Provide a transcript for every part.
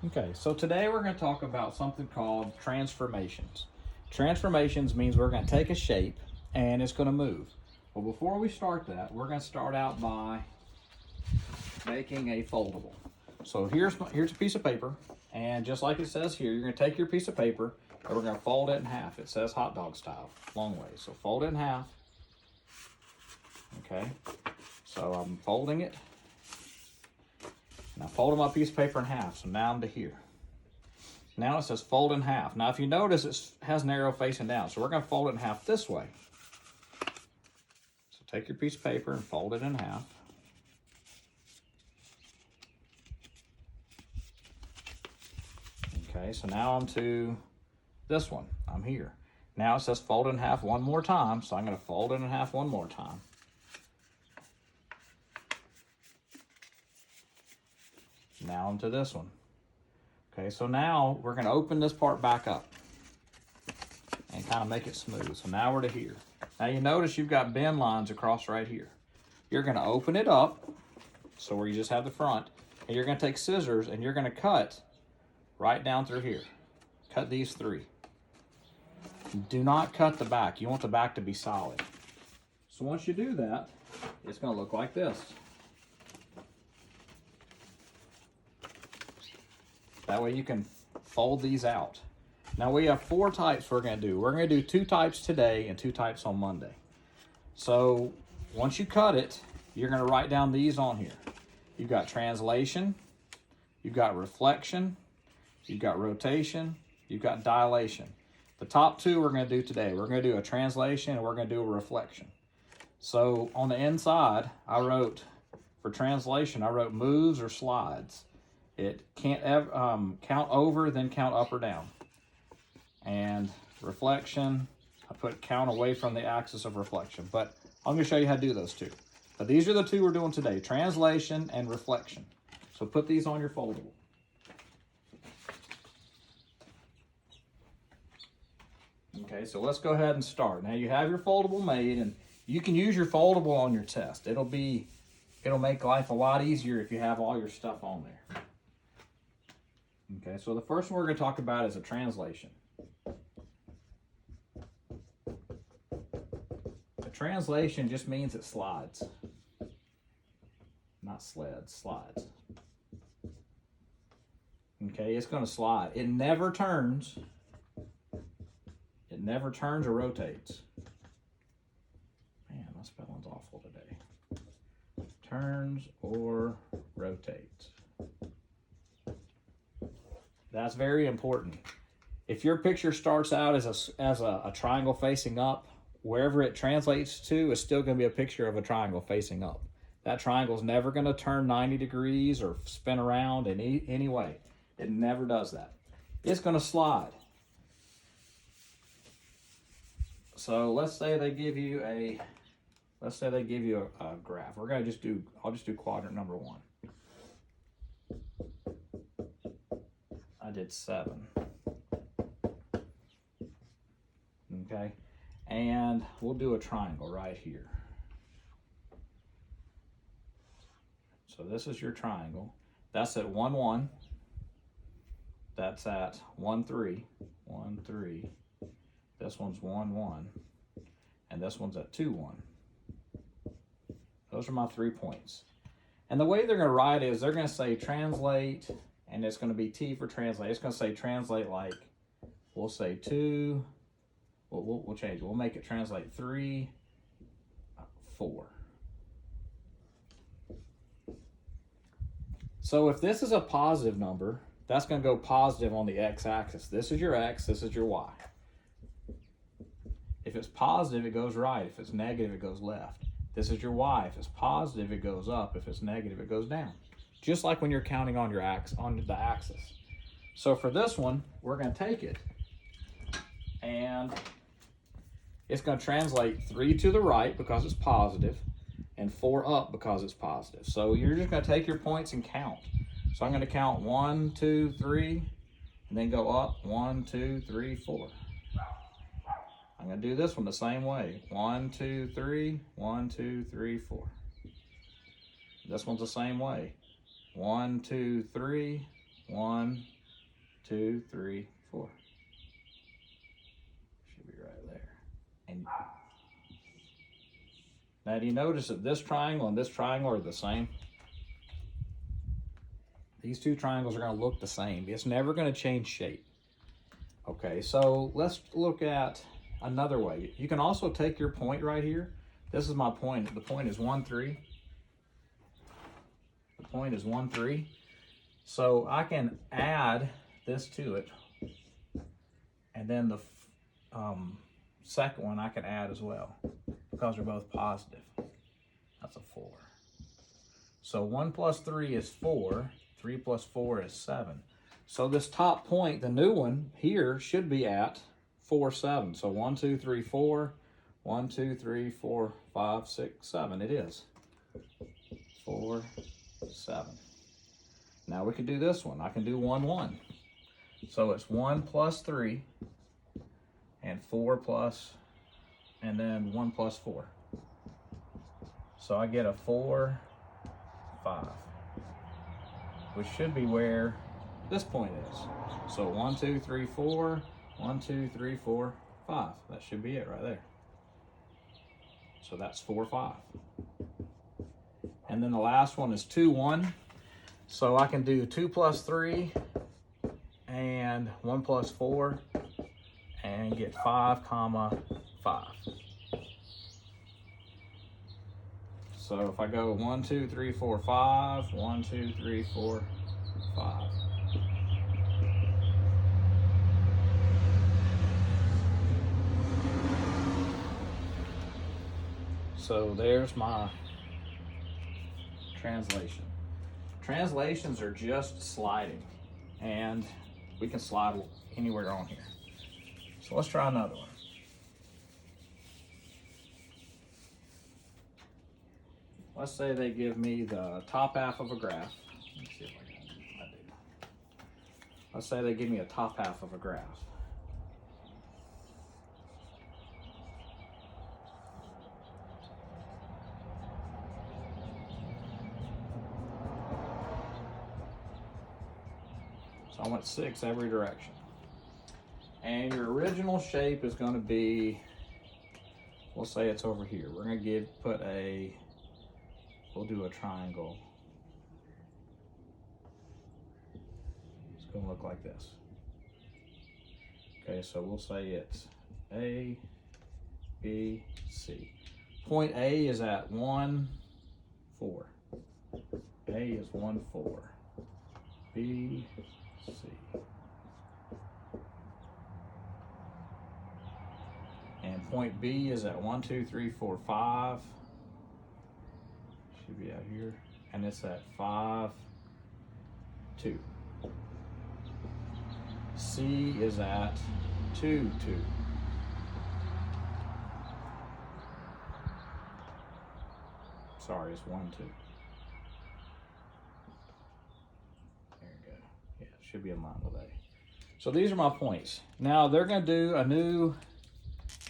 Okay, so today we're going to talk about something called transformations. Transformations means we're going to take a shape and it's going to move. Well, before we start that, we're going to start out by making a foldable. So here's a piece of paper, and just like it says here, you're going to take your piece of paper and we're going to fold it in half. It says hot dog style, long way. So fold it in half. Okay, so I'm folding it. Now folded my piece of paper in half, so now I'm to here. Now it says fold in half. Now if you notice, it has an arrow facing down, so we're going to fold it in half this way. So take your piece of paper and fold it in half. Okay, so now I'm to this one. I'm here. Now it says fold in half one more time, so I'm going to fold it in half one more time. Now I'm to this one. Okay, so now we're going to open this part back up and kind of make it smooth. So now we're to here. Now you notice you've got bend lines across right here. You're going to open it up, so where you just have the front, and you're going to take scissors and you're going to cut right down through here. Cut these three. Do not cut the back. You want the back to be solid. So once you do that, it's going to look like this. That way you can fold these out. Now we have 4 types we're going to do. We're going to do 2 types today and 2 types on Monday. So once you cut it, you're going to write down these on here. You've got translation, you've got reflection, you've got rotation, you've got dilation. The top 2 we're going to do today. We're going to do a translation and we're going to do a reflection. So on the inside, I wrote, for translation, I wrote moves or slides. It can't ever count over, then count up or down. And reflection, I put count away from the axis of reflection. But I'm going to show you how to do those 2. But these are the 2 we're doing today, translation and reflection. So put these on your foldable. Okay, so let's go ahead and start. Now you have your foldable made, and you can use your foldable on your test. It'll make life a lot easier if you have all your stuff on there. Okay, so the first one we're going to talk about is a translation. A translation just means it slides. Not sleds, slides. Okay, it's going to slide. It never turns. It never turns or rotates. Man, my spelling's awful today. Turns or rotates. That's very important. If your picture starts out as a triangle facing up, wherever it translates to is still going to be a picture of a triangle facing up. That triangle is never going to turn 90 degrees or spin around in any way. It never does that. It's going to slide. So let's say they give you a graph. I'll just do quadrant number 1. I did 7. Okay, and we'll do a triangle right here. So this is your triangle. That's at 1, 1. That's at 1, 3. 1, 3. This one's 1, 1. And this one's at 2, 1. Those are my 3 points. And the way they're going to write it is they're going to say translate, and it's going to be T for translate. It's going to say translate like, we'll say 2. We'll change it. We'll make it translate 3, 4. So if this is a positive number, that's going to go positive on the x-axis. This is your x, this is your y. If it's positive, it goes right. If it's negative, it goes left. This is your y. If it's positive, it goes up. If it's negative, it goes down. Just like when you're counting on your on the axis. So for this one, we're going to take it, and it's going to translate 3 to the right because it's positive, and 4 up because it's positive. So you're just going to take your points and count. So I'm going to count 1, 2, 3, and then go up 1, 2, 3, 4. I'm going to do this one the same way. 1, 2, 3, 1, 2, 3, 4. This one's the same way. 1, 2, 3, 1, 2, 3, 4. Should be right there. And now, do you notice that this triangle and this triangle are the same? These two triangles are going to look the same. It's never going to change shape. Okay, so let's look at another way. You can also take your point right here. This is my point. The point is 1, 3. The point is 1, 3. So I can add this to it. And then the second one I can add as well, because they're both positive. That's a 4. So 1 plus 3 is 4. 3 plus 4 is 7. So this top point, the new one here, should be at 4, 7. So 1, 2, 3, 4. 1, 2, 3, 4, 5, 6, 7. It is 4, 7. Now we can do this one. I can do 1, 1. So it's 1 plus 3 and 4 plus, and then 1 plus 4. So I get a 4, 5, which should be where this point is. So 1, 2, 3, 4, 1, 2, 3, 4, 5. That should be it right there. So that's 4, 5. And then the last one is 2, 1. So I can do 2 plus 3 and 1 plus 4 and get 5, 5. So if I go 1, 2, 3, 4, 5, 1, 2, 3, 4, 5. So there's my translation. Translations are just sliding, and we can slide anywhere on here. So let's try another one. Let's say they give me the top half of a graph. Let's see if I do. Let's say they give me a top half of a graph. So I went 6 every direction. And your original shape is going to be, we'll say it's over here. We're going to we'll do a triangle. It's going to look like this. Okay, so we'll say it's A, B, C. Point A is at 1, 4. A is 1, 4. B, C. And point B is at 1, 2, 3, 4, 5. Should be out here. And it's at 5, 2. C is at 2, 2. Sorry, it's 1, 2. There you go. Yeah, it should be in line with A. So these are my points. Now they're going to do a new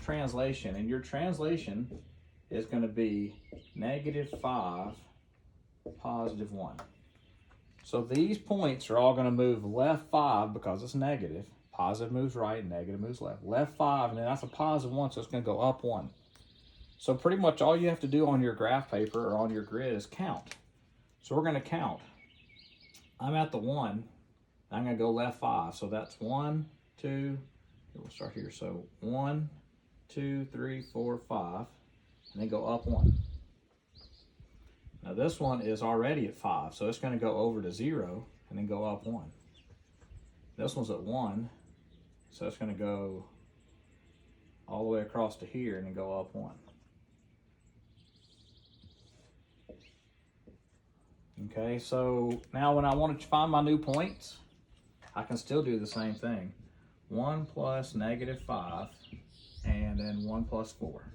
translation, and your translation is going to be -5, +1. So these points are all going to move left 5 because it's negative. Positive moves right, negative moves left. Left 5, and then that's a +1, so it's going to go up 1. So pretty much all you have to do on your graph paper or on your grid is count. So we're going to count. I'm at the 1. I'm going to go left 5. So that's 1, 2, we'll start here. So 1, 2, 3, 4, 5, and then go up 1. Now this one is already at 5, so it's going to go over to 0 and then go up 1. This one's at 1, so it's going to go all the way across to here and then go up 1. Okay, so now when I want to find my new points, I can still do the same thing. 1 plus -5, and then 1 plus 4.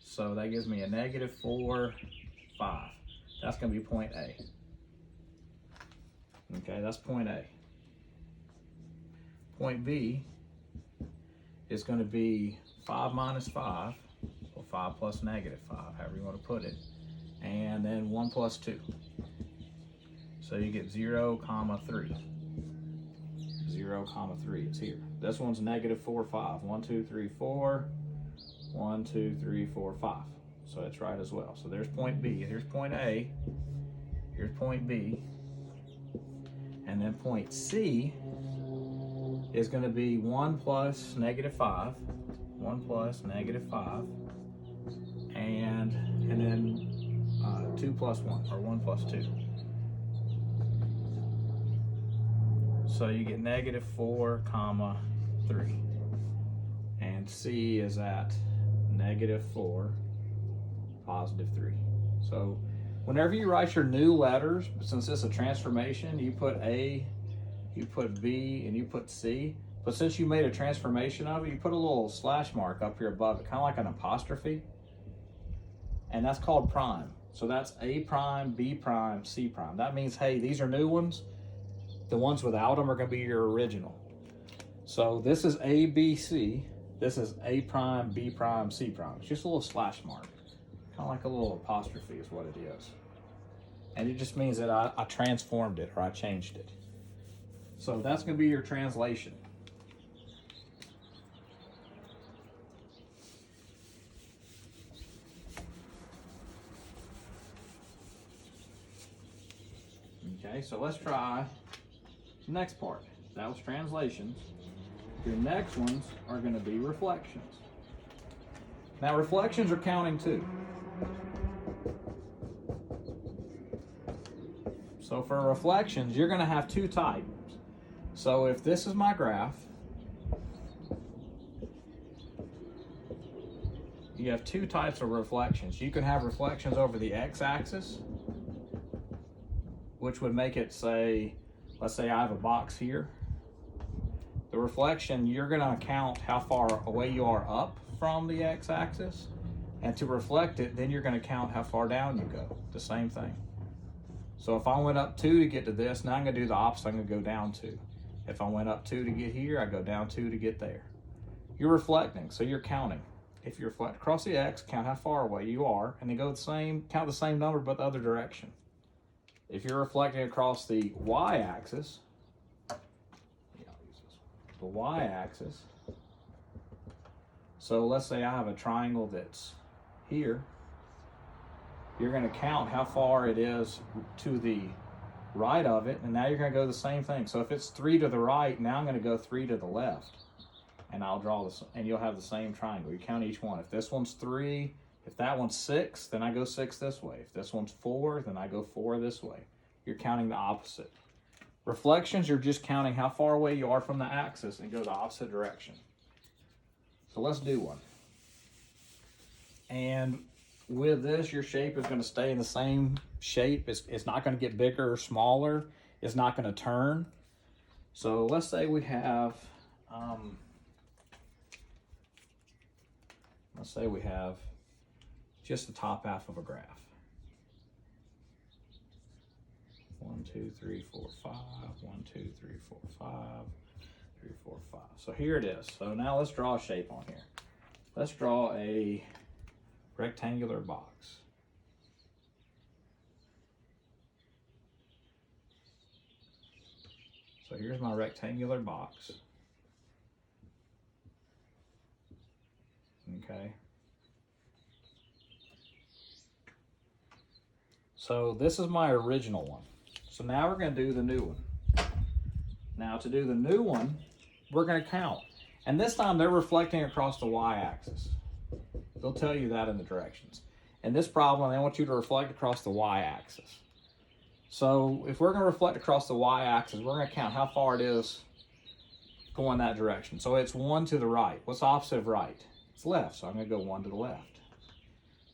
So that gives me a -4, 5. That's going to be point A. Okay, that's point A. Point B is going to be 5 minus 5, or 5 plus -5, however you want to put it, and then 1 plus 2. So you get 0, 3. 0, 3, it's here. This one's negative 4, 5. 1, 2, 3, 4. 1, 2, 3, 4, 5. So that's right as well. So there's point B. Here's point A. Here's point B. And then point C is going to be 1 plus negative 5. 1 plus negative 5. And then 2 plus 1, or 1 plus 2. So you get negative 4, 3. And C is at negative 4, positive 3. So whenever you write your new letters, since it's a transformation, you put A, you put B, and you put C. But since you made a transformation of it, you put a little slash mark up here above it, kind of like an apostrophe. And that's called prime. So that's A prime, B prime, C prime. That means, hey, these are new ones. The ones without them are going to be your original. So this is A, B, C. This is A prime, B prime, C prime. It's just a little slash mark. Kind of like a little apostrophe is what it is. And it just means that I transformed it, or I changed it. So that's going to be your translation. Okay, so let's try the next part. That was translations. Your next ones are going to be reflections. Now reflections are counting too. So for reflections, you're going to have two types. So if this is my graph, you have two types of reflections. You can have reflections over the x-axis, which would make it say, let's say I have a box here. The reflection, you're going to count how far away you are up from the x-axis, and to reflect it, then you're going to count how far down you go. The same thing. So if I went up 2 to get to this, now I'm going to do the opposite. I'm going to go down 2. If I went up 2 to get here, I go down 2 to get there. You're reflecting, so you're counting. If you reflect across the x, count how far away you are, and then go count the same number but the other direction. If you're reflecting across the y-axis, the y-axis, so let's say I have a triangle that's here, you're going to count how far it is to the right of it, and now you're going to go the same thing. So if it's 3 to the right, now I'm going to go 3 to the left, and I'll draw this, and you'll have the same triangle. You count each one. If this one's 3, if that one's 6, then I go 6 this way. If this one's 4, then I go 4 this way. You're counting the opposite. Reflections, you're just counting how far away you are from the axis and go the opposite direction. So let's do one. And with this, your shape is going to stay in the same shape. It's not going to get bigger or smaller. It's not going to turn. So let's say we have, just the top half of a graph. 1, 2, 3, 4, 5. 1, 2, 3, 4, 5. 3, 4, 5. So here it is. So now let's draw a shape on here. Let's draw a rectangular box. So here's my rectangular box. Okay. So this is my original one. So now we're going to do the new one. Now to do the new one, we're going to count. And this time they're reflecting across the y-axis. They'll tell you that in the directions. In this problem, they want you to reflect across the y-axis. So if we're going to reflect across the y-axis, we're going to count how far it is going that direction. So it's 1 to the right. What's the opposite of right? It's left, so I'm going to go 1 to the left.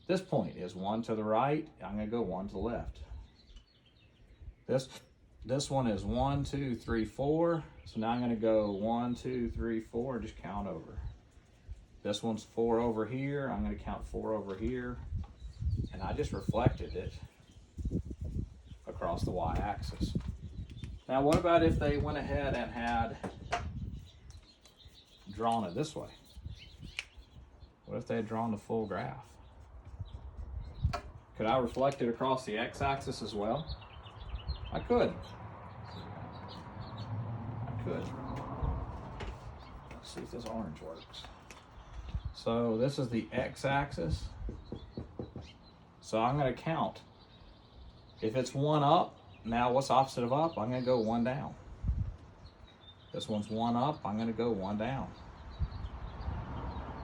This point is 1 to the right. I'm going to go 1 to the left. This one is 1, 2, 3, 4. So now I'm going to go 1, 2, 3, 4, and just count over. This one's 4 over here. I'm going to count 4 over here. And I just reflected it across the y-axis. Now what about if they went ahead and had drawn it this way? What if they had drawn the full graph? Could I reflect it across the x-axis as well? I could. Let's see if this orange works. So this is the x-axis. So I'm going to count. If it's 1 up, now what's opposite of up? I'm going to go 1 down. This one's 1 up, I'm going to go 1 down.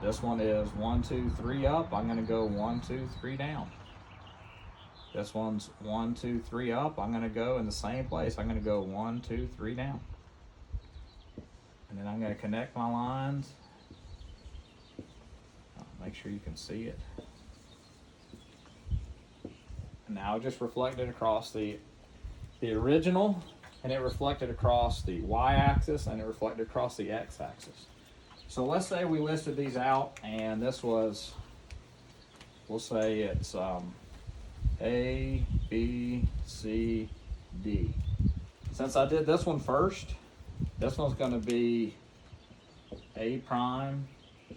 This one is 1, 2, 3 up, I'm going to go 1, 2, 3 down. This one's 1, 2, 3 up, I'm going to go in the same place. I'm going to go 1, 2, 3 down. And then I'm going to connect my lines. Make sure you can see it. And now just reflect it across the original, and it reflected across the y-axis, and it reflected across the x-axis. So let's say we listed these out, and this was, we'll say it's A, B, C, D. Since I did this one first, this one's going to be A prime,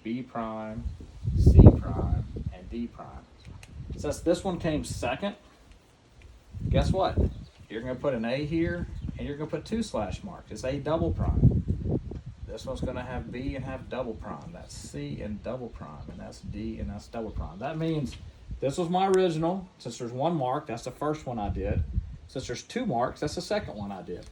B prime, C prime, and D prime. Since this one came second, guess what? You're going to put an A here, and you're going to put 2 slash marks. It's A double prime. This one's going to have B and have double prime. That's C and double prime, and that's D and that's double prime. That means this was my original. Since there's 1 mark, that's the first one I did. Since there's 2 marks, that's the second one I did.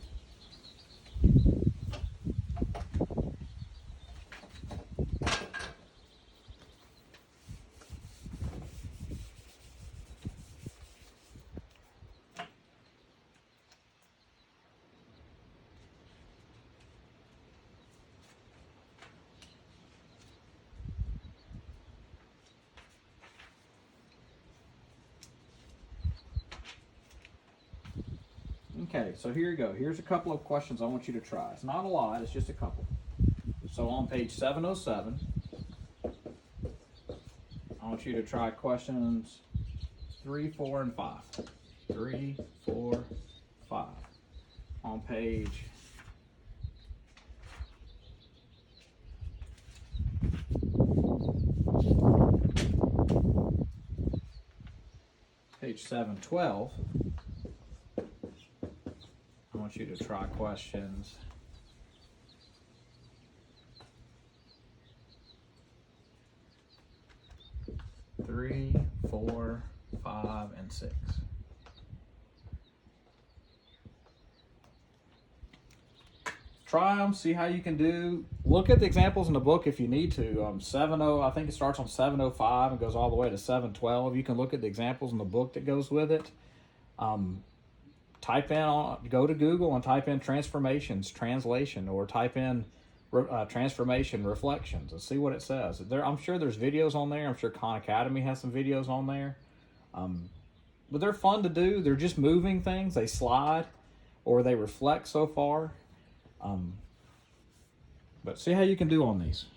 Okay, so here you go. Here's a couple of questions I want you to try. It's not a lot, it's just a couple. So on page 707, I want you to try questions 3, 4, and 5. 3, 4, 5. On page 712, I want you to try questions 3, 4, 5, and 6. Try them, see how you can do. Look at the examples in the book if you need to. I think it starts on 705 and goes all the way to 712. You can look at the examples in the book that goes with it. Type in, go to Google and type in transformations, translation, or type in transformation reflections and see what it says. I'm sure there's videos on there. I'm sure Khan Academy has some videos on there. But they're fun to do. They're just moving things. They slide or they reflect so far. But see how you can do on these.